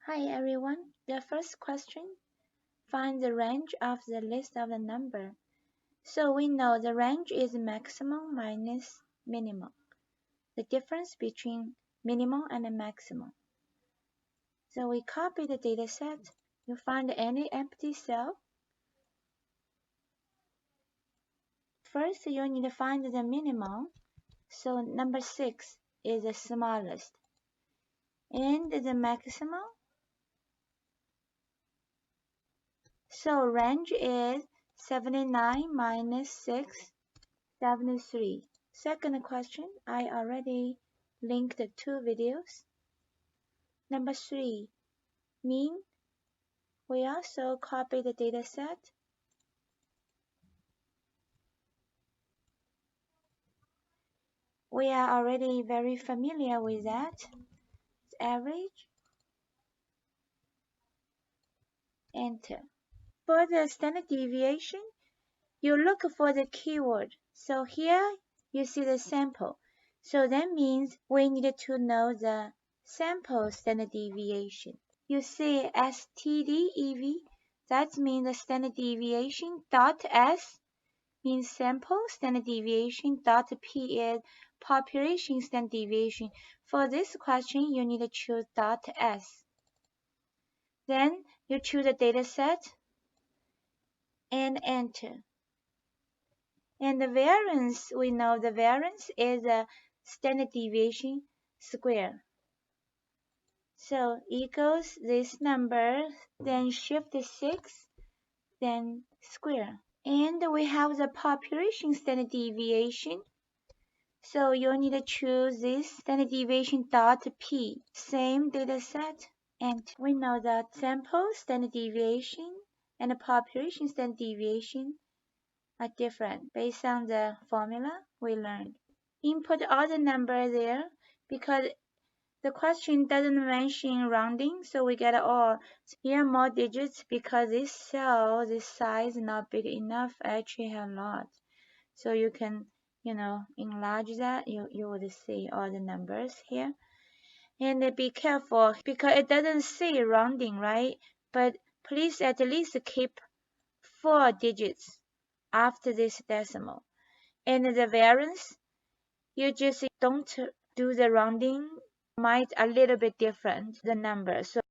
Hi everyone. The first question, find the range of the list of the number. So we know the range is maximum minus minimum, the difference between minimum and maximum. So we copy the data set. You find any empty cell. First, you need to find the minimum. So number 6 is the smallest. And the maximum. So range is 79 minus 6, 73. Second question, I already linked the 2 videos. Number 3, mean. We also copy the data set. We are already very familiar with that. Average. Enter. For the standard deviation, you look for the keyword. So here you see the sample. So that means we need to know the sample standard deviation. You see STDEV, that means the standard deviation dot S means sample standard deviation dot P is population standard deviation. For this question, you need to choose dot S. Then you choose a data set and enter. And the variance, we know the variance is a standard deviation square. So equals this number, then shift 6, then square. And we have the population standard deviation. So you need to choose this standard deviation dot P. Same data set. And we know that sample standard deviation and the population standard deviation are different based on the formula we learned. Input all the number there because the question doesn't mention rounding, so we get all. Here more digits because this cell, this size is not big enough, actually have a lot. So you can, enlarge that, you would see all the numbers here. And be careful because it doesn't say rounding, right? But please at least keep 4 digits after this decimal. And the variance, you just don't do the rounding, might a little bit different, the number. So